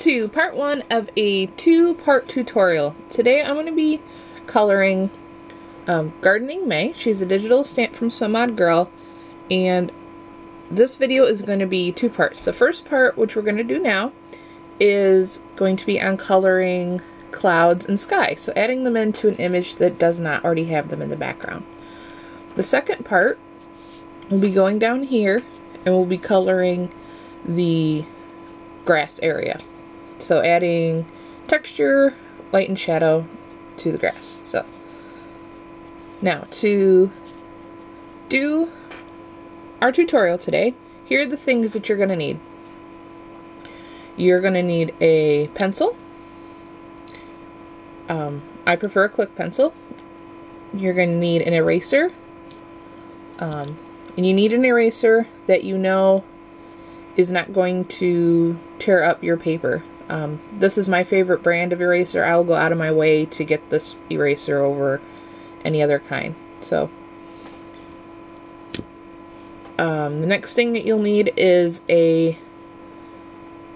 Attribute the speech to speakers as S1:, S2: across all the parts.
S1: to part one of a two-part tutorial. Today I'm going to be coloring Gardening May. She's a digital stamp from Swim Mod Girl, and this video is going to be two parts. The first part, which we're going to do now, is going to be on coloring clouds and sky, so adding them into an image that does not already have them in the background. The second part will be going down here and we'll be coloring the grass area. So adding texture, light and shadow to the grass. So now to do our tutorial today, here are the things that you're going to need. You're going to need a pencil. I prefer a click pencil. You're going to need an eraser. And you need an eraser that you know is not going to tear up your paper. This is my favorite brand of eraser. I'll go out of my way to get this eraser over any other kind. So the next thing that you'll need is a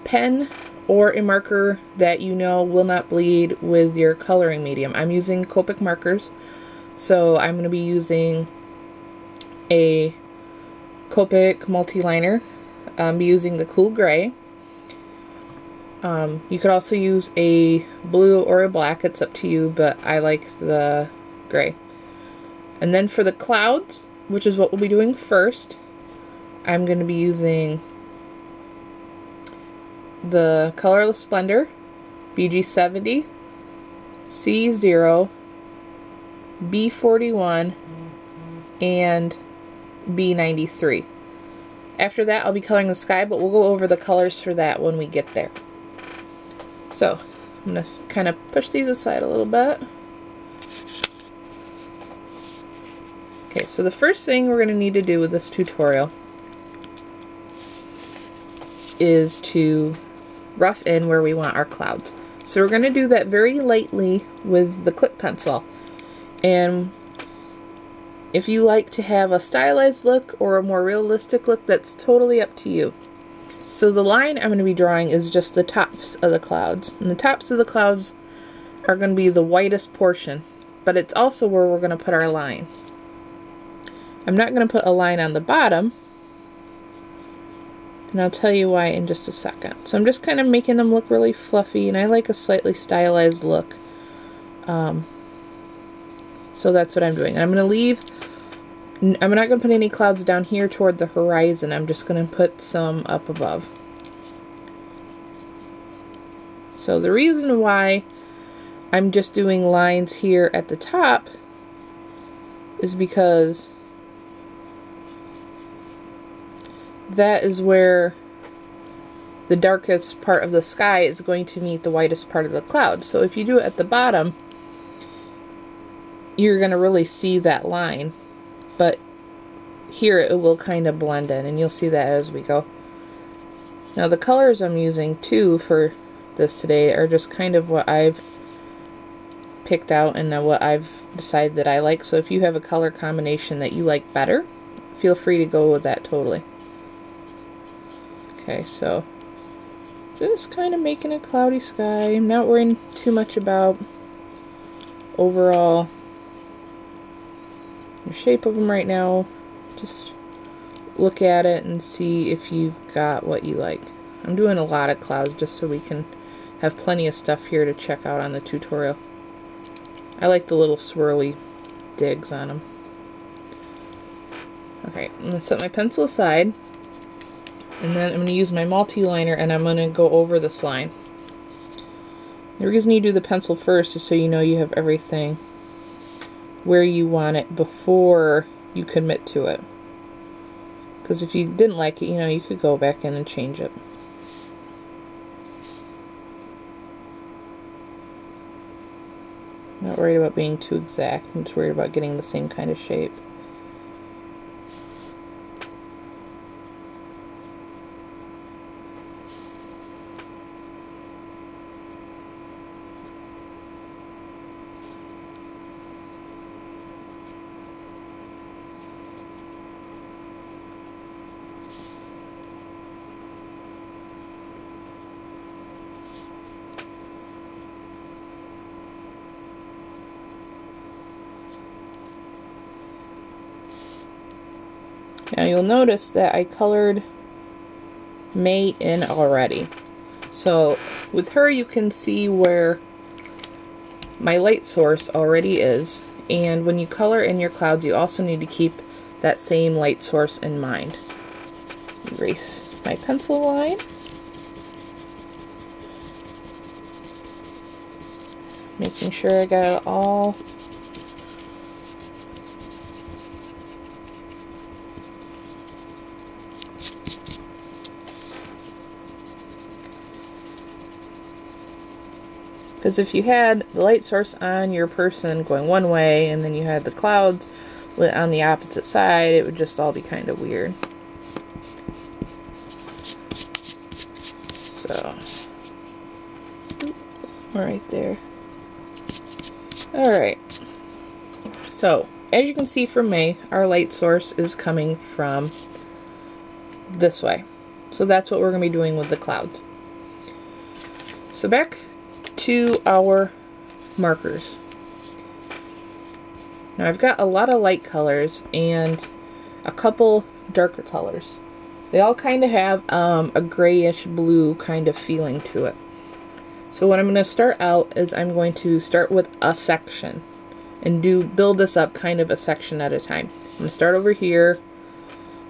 S1: pen or a marker that you know will not bleed with your coloring medium. I'm using Copic markers, so I'm going to be using a Copic Multiliner. I'm using the cool gray. You could also use a blue or a black, it's up to you, but I like the gray. And then for the clouds, which is what we'll be doing first, I'm going to be using the Colorless Splendor, BG70, C0, B41, and B93. After that, I'll be coloring the sky, but we'll go over the colors for that when we get there. So, I'm going to kind of push these aside a little bit. Okay, so the first thing we're going to need to do with this tutorial is to rough in where we want our clouds. So we're going to do that very lightly with the click pencil. And if you like to have a stylized look or a more realistic look, that's totally up to you. So the line I'm going to be drawing is just the tops of the clouds. And the tops of the clouds are going to be the whitest portion, but it's also where we're going to put our line. I'm not going to put a line on the bottom, and I'll tell you why in just a second. So I'm just kind of making them look really fluffy, and I like a slightly stylized look. So that's what I'm doing. I'm not going to put any clouds down here toward the horizon. I'm just going to put some up above. So the reason why I'm just doing lines here at the top is because that is where the darkest part of the sky is going to meet the whitest part of the cloud. So if you do it at the bottom, you're going to really see that line. But here it will kind of blend in, and you'll see that as we go. Now the colors I'm using too for this today are just kind of what I've picked out and what I've decided that I like. So if you have a color combination that you like better, feel free to go with that totally. Okay, so just kind of making a cloudy sky. I'm not worrying too much about overall the shape of them right now. Just look at it and see if you've got what you like. I'm doing a lot of clouds just so we can have plenty of stuff here to check out on the tutorial. I like the little swirly digs on them. Okay, I'm going to set my pencil aside, and then I'm going to use my multi-liner and I'm going to go over this line. The reason you do the pencil first is so you know you have everything where you want it before you commit to it. Because if you didn't like it, you know, you could go back in and change it. I'm not worried about being too exact. I'm just worried about getting the same kind of shape. Now you'll notice that I colored May in already. So with her you can see where my light source already is, and when you color in your clouds you also need to keep that same light source in mind. Erase my pencil line. Making sure I got it all. Because if you had the light source on your person going one way and then you had the clouds lit on the opposite side, it would just all be kind of weird. So, right there. Alright. So, as you can see from May, our light source is coming from this way. So that's what we're going to be doing with the clouds. So back to our markers. Now I've got a lot of light colors and a couple darker colors. They all kind of have a grayish blue kind of feeling to it. So what I'm going to start out is I'm going to start with a section and build this up kind of a section at a time. I'm going to start over here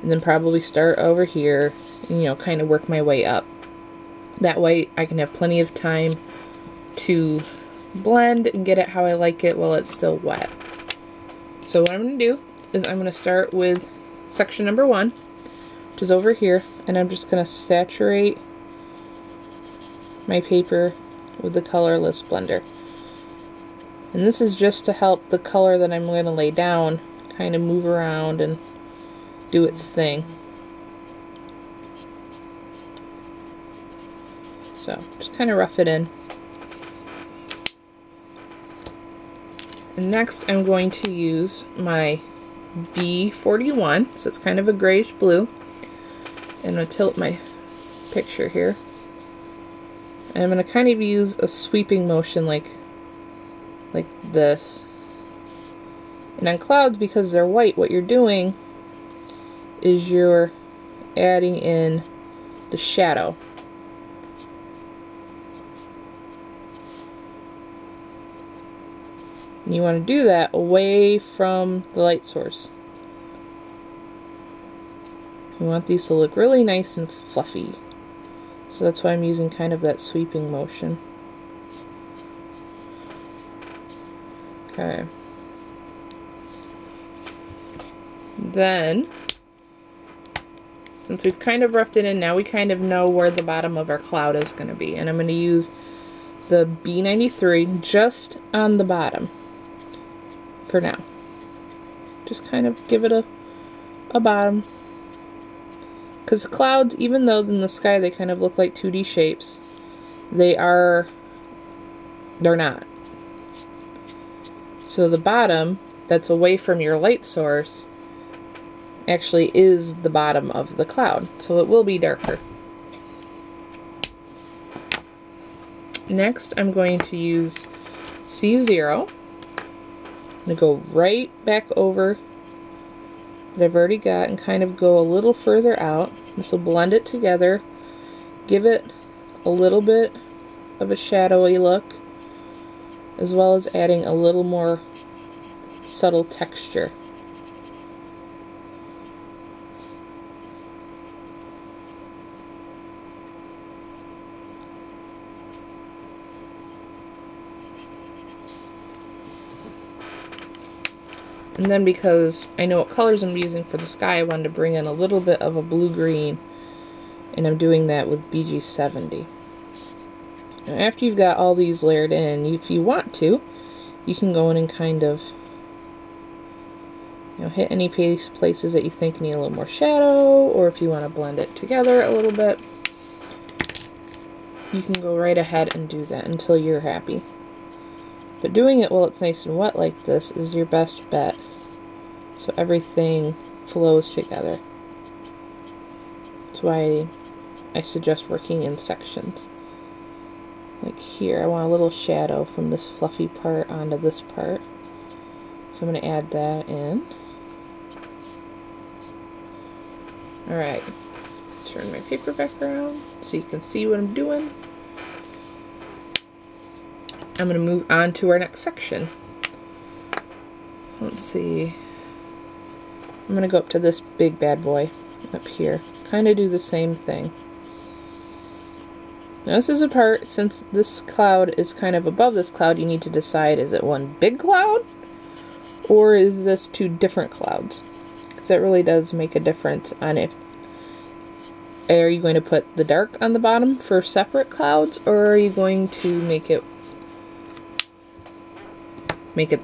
S1: and then probably start over here and, you know, kind of work my way up. That way I can have plenty of time to blend and get it how I like it while it's still wet. So what I'm going to do is I'm going to start with section number 1, which is over here, and I'm just going to saturate my paper with the colorless blender. And this is just to help the color that I'm going to lay down kind of move around and do its thing. So just kind of rough it in. And next I'm going to use my B41, so it's kind of a grayish blue. And I'm going to tilt my picture here. And I'm going to kind of use a sweeping motion like this. And on clouds, because they're white, what you're doing is you're adding in the shadow. And you want to do that away from the light source. You want these to look really nice and fluffy. So that's why I'm using kind of that sweeping motion. Okay. Then, since we've kind of roughed it in, now we kind of know where the bottom of our cloud is going to be. And I'm going to use the B93 just on the bottom for now. Just kind of give it a bottom. Because clouds, even though in the sky they kind of look like 2D shapes, they're not. So the bottom that's away from your light source actually is the bottom of the cloud. So it will be darker. Next, I'm going to use C0. I'm going to go right back over what I've already got and kind of go a little further out. This will blend it together, give it a little bit of a shadowy look, as well as adding a little more subtle texture. And then because I know what colors I'm using for the sky, I wanted to bring in a little bit of a blue-green, and I'm doing that with BG70. Now after you've got all these layered in, if you want to, you can go in and kind of, you know, hit any places that you think need a little more shadow, or if you want to blend it together a little bit, you can go right ahead and do that until you're happy. But doing it while it's nice and wet like this is your best bet, so everything flows together. That's why I suggest working in sections. Like here, I want a little shadow from this fluffy part onto this part. So I'm going to add that in. Alright, turn my paper back around so you can see what I'm doing. I'm going to move on to our next section. Let's see. I'm going to go up to this big bad boy up here. Kind of do the same thing. Now this is a part, since this cloud is kind of above this cloud, you need to decide, is it one big cloud? Or is this two different clouds? Because that really does make a difference on if, are you going to put the dark on the bottom for separate clouds, or are you going to make it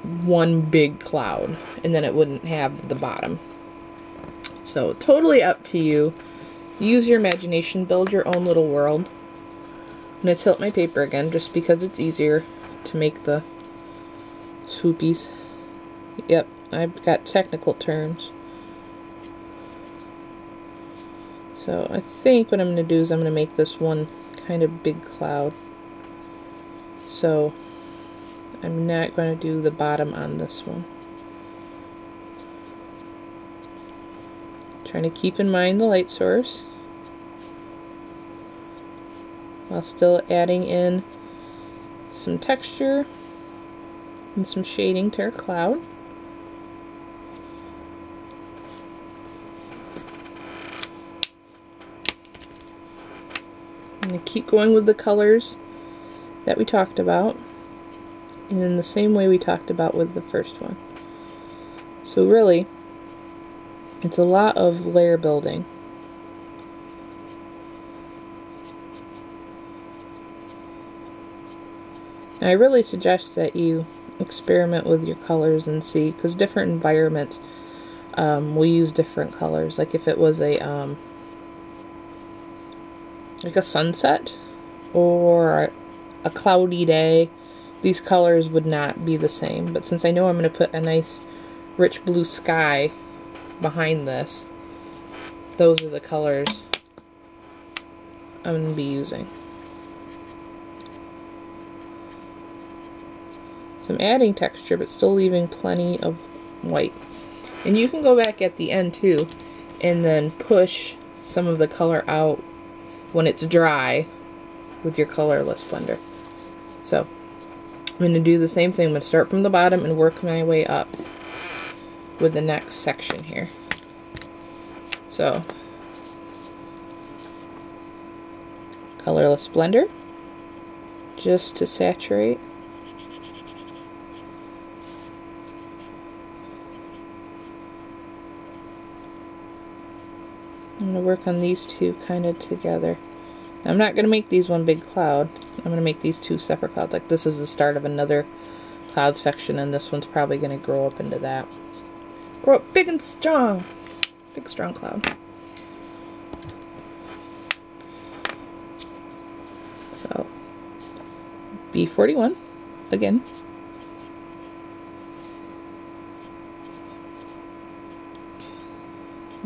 S1: one big cloud, and then it wouldn't have the bottom. So totally up to you. Use your imagination, build your own little world. I'm going to tilt my paper again just because it's easier to make the swoopies. Yep, I've got technical terms. So I think what I'm going to do is I'm going to make this one kind of big cloud. So I'm not going to do the bottom on this one. Trying to keep in mind the light source while still adding in some texture and some shading to our cloud. I'm going to keep going with the colors that we talked about, and in the same way we talked about with the first one. So really, it's a lot of layer building. Now, I really suggest that you experiment with your colors and see, because different environments will use different colors. Like if it was a like a sunset or a cloudy day, these colors would not be the same. But since I know I'm going to put a nice rich blue sky behind this, those are the colors I'm going to be using. So I'm adding texture but still leaving plenty of white. And you can go back at the end too and then push some of the color out when it's dry with your colorless blender. So I'm going to do the same thing. I'm going to start from the bottom and work my way up with the next section here. So colorless blender just to saturate. I'm going to work on these two kind of together. Now, I'm not going to make these one big cloud. I'm going to make these two separate clouds. Like this is the start of another cloud section, and this one's probably going to grow up into that. Grow up big and strong. Big strong cloud. So B41 again.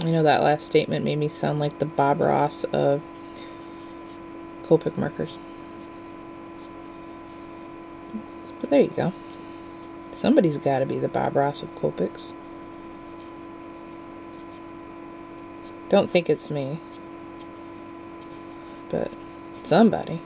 S1: I know that last statement made me sound like the Bob Ross of Copic markers. But there you go. Somebody's got to be the Bob Ross of Copics. Don't think it's me, but somebody.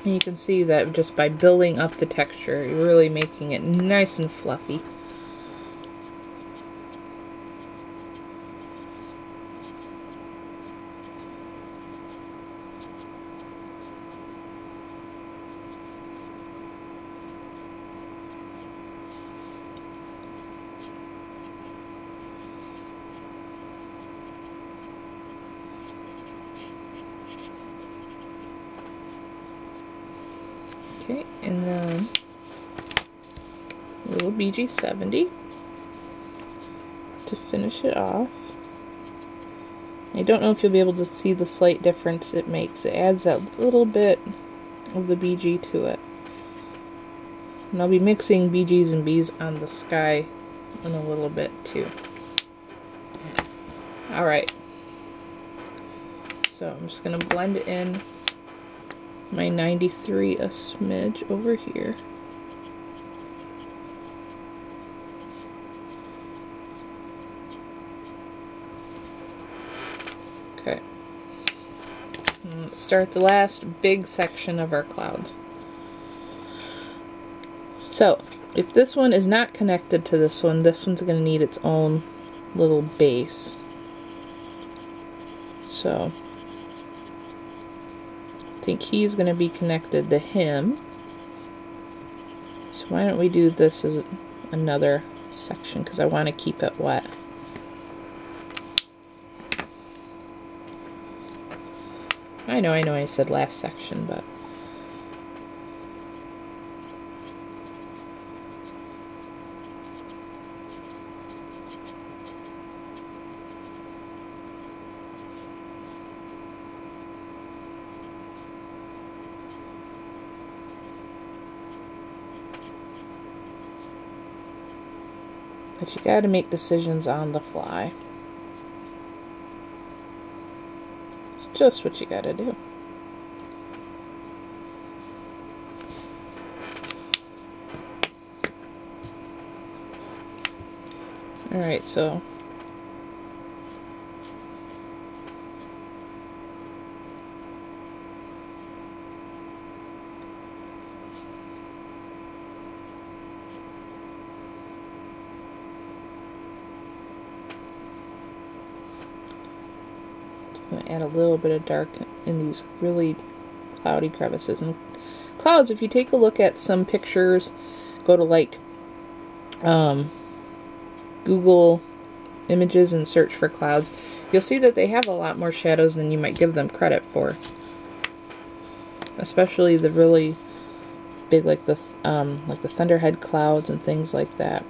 S1: And you can see that just by building up the texture, you're really making it nice and fluffy. Okay, and then a little BG70 to finish it off. I don't know if you'll be able to see the slight difference it makes. It adds that little bit of the BG to it. And I'll be mixing BGs and Bs on the sky in a little bit too. Alright. So I'm just going to blend in my 93 a smidge over here. Okay. And let's start the last big section of our clouds. So, if this one is not connected to this one's going to need its own little base. So, I think he's going to be connected to him. So why don't we do this as another section, because I want to keep it wet. I know I said last section, but you gotta make decisions on the fly. It's just what you gotta do. Alright, so going to add a little bit of dark in these really cloudy crevices. And clouds, if you take a look at some pictures, go to like Google Images and search for clouds, you'll see that they have a lot more shadows than you might give them credit for. Especially the really big, like the thunderhead clouds and things like that.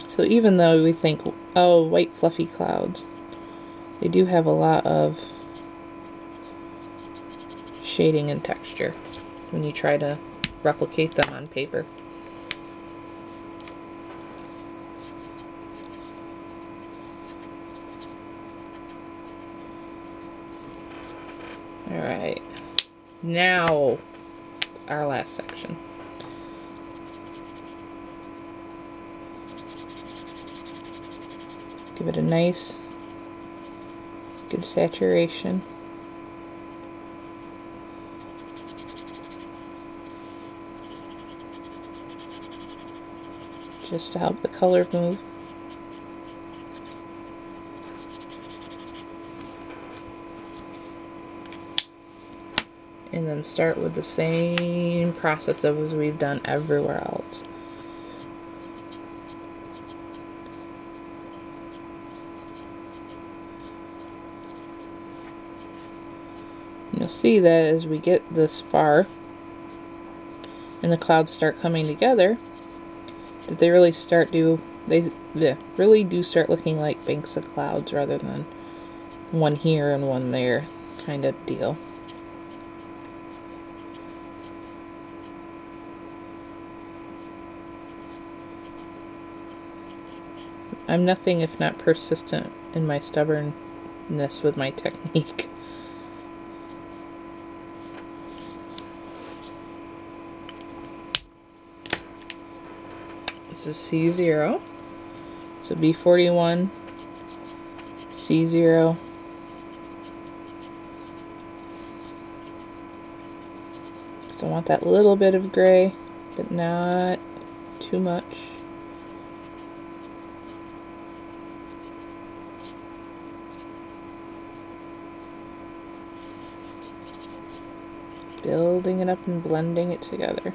S1: So even though we think, oh, white fluffy clouds, they do have a lot of shading and texture when you try to replicate them on paper. Alright, now our last section. Give it a nice, good saturation. Just to help the color move. And then start with the same process as we've done everywhere else. You'll see that as we get this far and the clouds start coming together, that they really really do start looking like banks of clouds rather than one here and one there kind of deal. I'm nothing if not persistent in my stubbornness with my technique. This is C0. So B41, C0. So I want that little bit of gray, but not too much. Building it up and blending it together.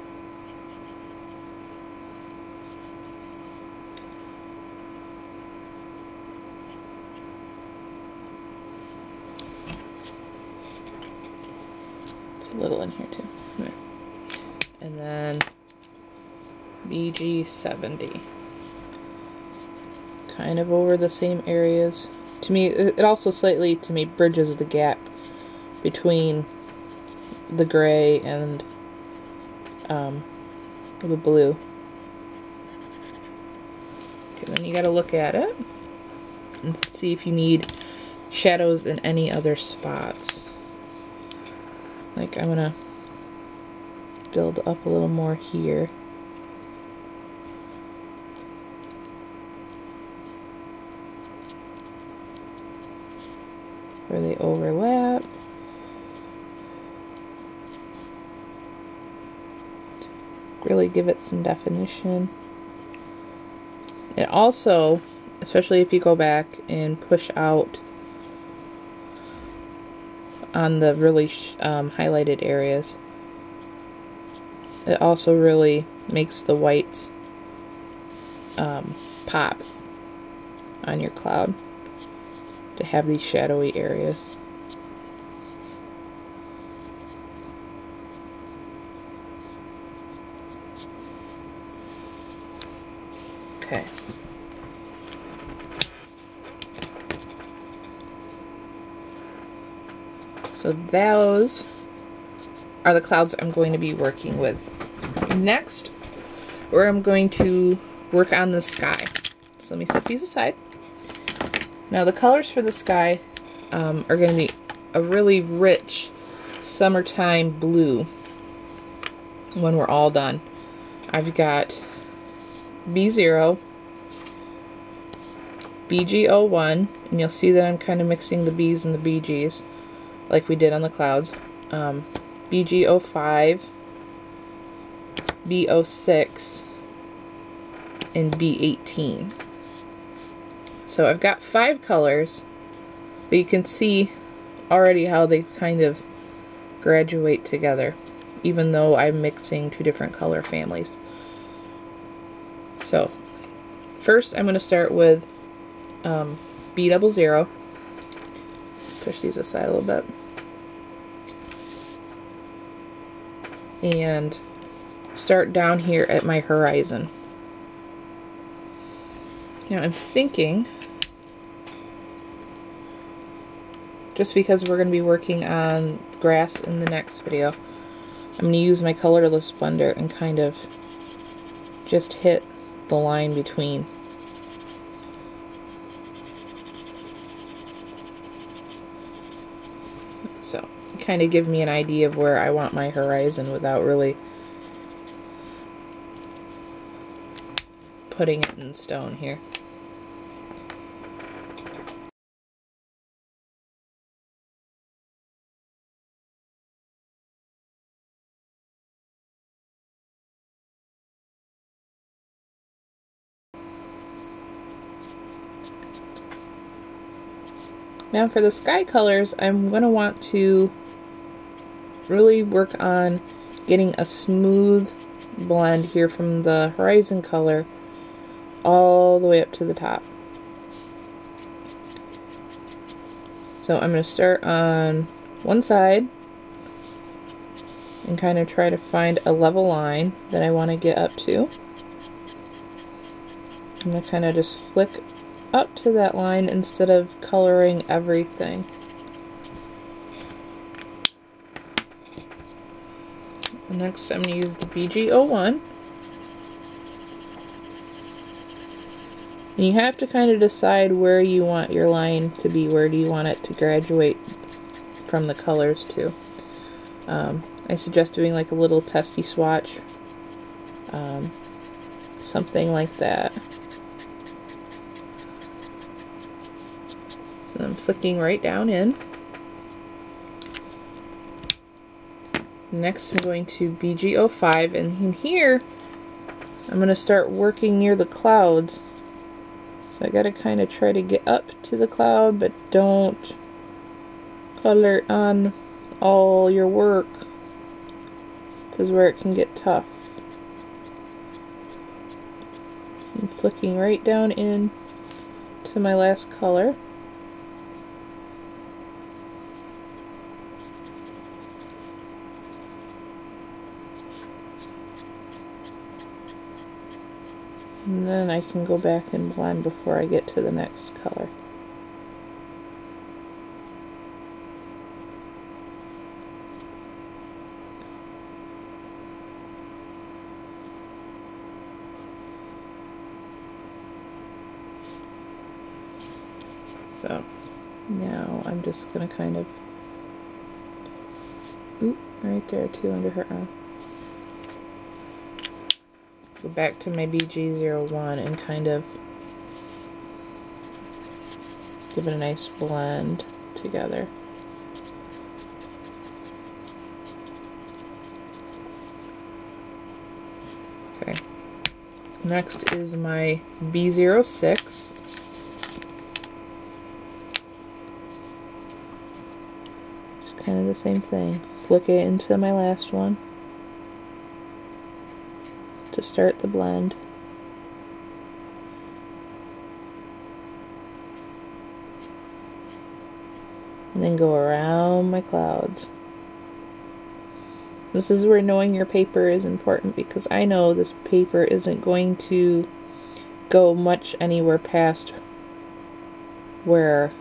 S1: Put a little in here too. There. And then BG70. Kind of over the same areas to me, it also slightly, to me, bridges the gap between the gray and the blue. Okay, then you gotta look at it and see if you need shadows in any other spots. Like, I'm gonna build up a little more here. Where they overlap. Really give it some definition. It also, especially if you go back and push out on the really highlighted areas, it also really makes the whites pop on your cloud to have these shadowy areas. Okay. So those are the clouds I'm going to be working with. Next, I'm going to work on the sky. So let me set these aside. Now the colors for the sky are going to be a really rich summertime blue when we're all done. I've got B0, BG01, and you'll see that I'm kind of mixing the B's and the BGs like we did on the clouds. BG05, B06, and B18. So I've got 5 colors, but you can see already how they kind of graduate together, even though I'm mixing 2 different color families. So first I'm going to start with B00. Push these aside a little bit. And start down here at my horizon. Now I'm thinking, just because we're going to be working on grass in the next video, I'm going to use my colorless blender and kind of just hit the line between. So, kind of give me an idea of where I want my horizon without really putting it in stone here. Now for the sky colors, I'm going to want to really work on getting a smooth blend here from the horizon color all the way up to the top. So I'm going to start on one side and kind of try to find a level line that I want to get up to. I'm going to kind of just flick up to that line instead of coloring everything. Next I'm going to use the BG01. And you have to kind of decide where you want your line to be. Where do you want it to graduate from the colors to? I suggest doing like a little testy swatch. Something like that. So I'm flicking right down in. Next I'm going to BG05, and in here I'm going to start working near the clouds. So I gotta kind of try to get up to the cloud, but don't color on all your work. This is where it can get tough. I'm flicking right down in to my last color. And then I can go back and blend before I get to the next color. So now I'm just gonna kind of, oop, right there too, under her arm. Go back to my BG01 and kind of give it a nice blend together. Okay. Next is my B06. Just kind of the same thing. Flick it into my last one to start the blend. And then go around my clouds. This is where knowing your paper is important, because I know this paper isn't going to go much anywhere past where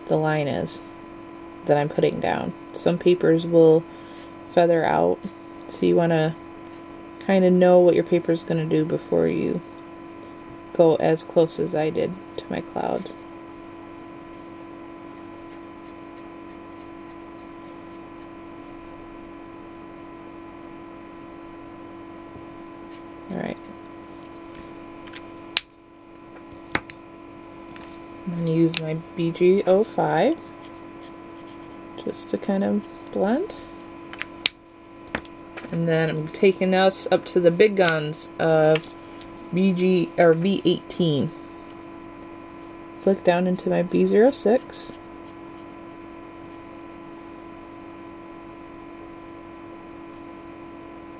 S1: the line is that I'm putting down. Some papers will feather out, so you want to kind of know what your paper is going to do before you go as close as I did to my clouds. Alright. I'm going to use my BG05 just to kind of blend. And then I'm taking us up to the big guns of B18. Flick down into my B06.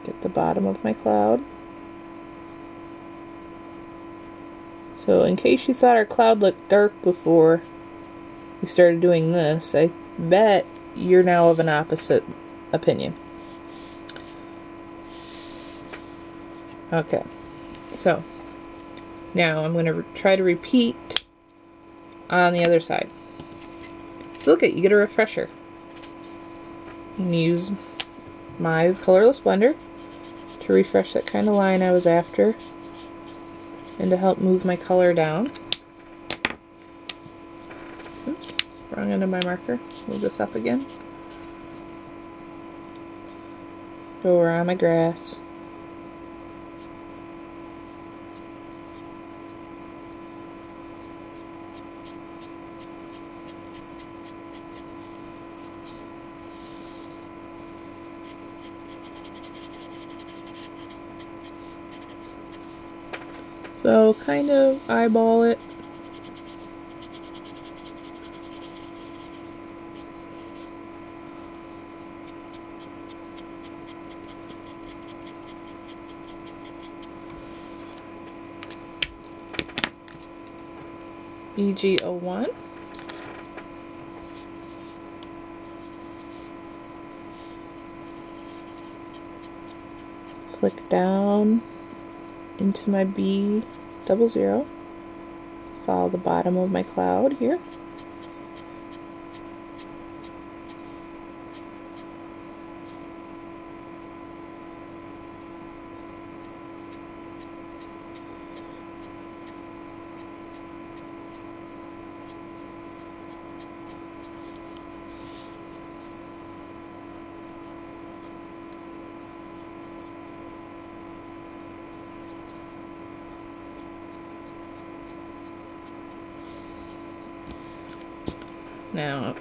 S1: Get the bottom of my cloud. So in case you thought our cloud looked dark before we started doing this, I bet you're now of an opposite opinion. Okay, so now I'm going to try to repeat on the other side. So look at, you get a refresher. And use my colorless blender to refresh that kind of line I was after, and to help move my color down. Oops, wrong end of my marker. Move this up again. Go around my grass. So kind of eyeball it. BG01. Flick down into my B00. Follow the bottom of my cloud here. Now,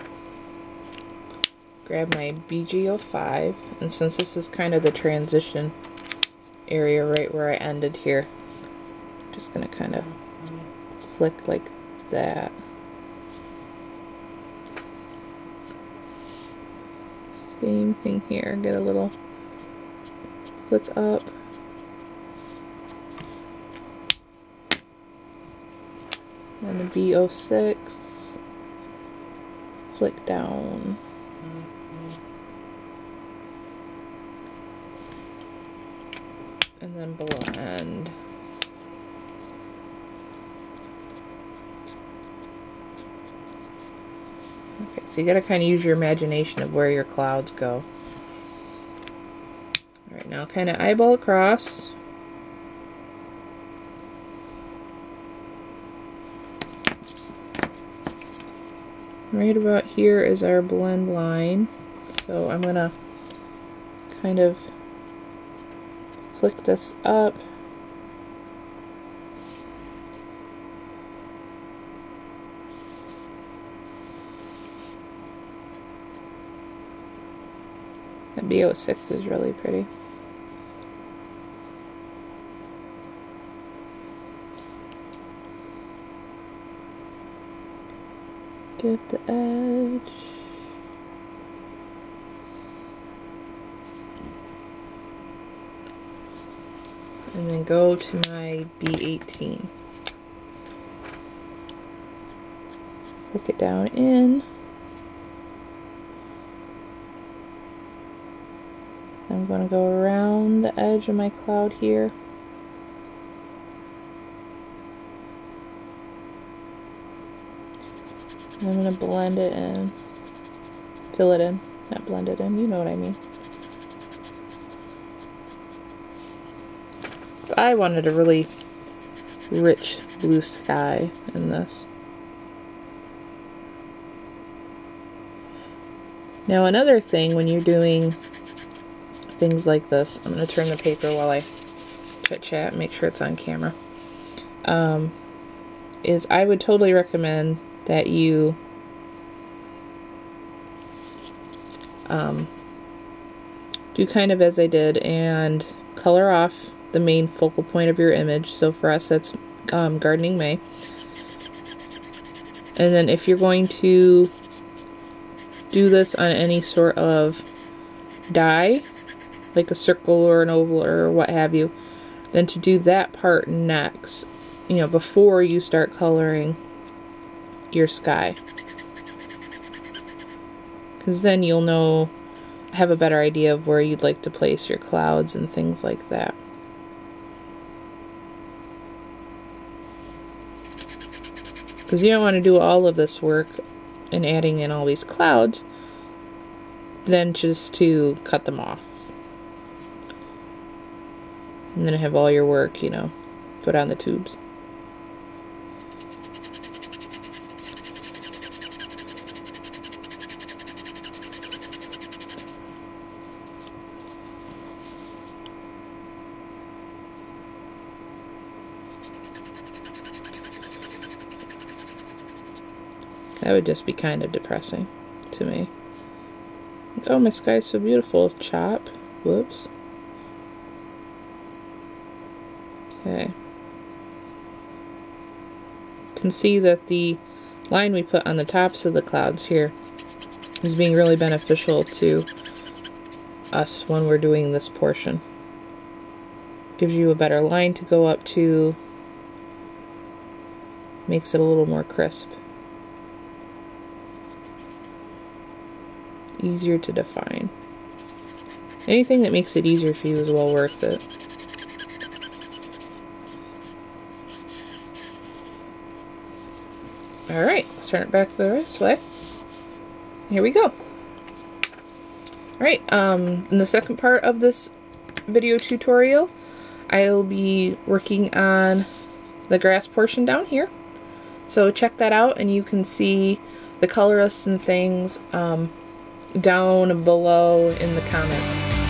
S1: grab my BG05, and since this is kind of the transition area right where I ended here, I'm just going to kind of flick like that. Same thing here, get a little flick up. And the B06. Flick down. And then blend. Okay, so you gotta kind of use your imagination of where your clouds go. Alright, now kind of eyeball across. Right about here is our blend line. So I'm gonna kind of flick this up. That B06 is really pretty. Get the edge. And then go to my B18. Flick it down in. I'm going to go around the edge of my cloud here. I'm going to blend it in. Fill it in. Not blend it in, you know what I mean. I wanted a really rich blue sky in this. Now another thing when you're doing things like this, I'm going to turn the paper while I chit-chat and make sure it's on camera, is I would totally recommend that you do kind of as I did and color off the main focal point of your image. So for us that's Gardening May. And then if you're going to do this on any sort of die, like a circle or an oval or what have you, then to do that part next, you know, before you start coloring your sky. Because then you'll know, have a better idea of where you'd like to place your clouds and things like that. Because you don't want to do all of this work and adding in all these clouds, then just to cut them off. And then have all your work, you know, go down the tubes. That would just be kind of depressing to me. Oh, my sky's so beautiful. Chop. Whoops. Okay. You can see that the line we put on the tops of the clouds here is being really beneficial to us when we're doing this portion. Gives you a better line to go up to. Makes it a little more crisp. Easier to define. Anything that makes it easier for you is well worth it. Alright, let's turn it back this way. Here we go. Alright, in the second part of this video tutorial, I'll be working on the grass portion down here. So check that out and you can see the color lists and things down below in the comments.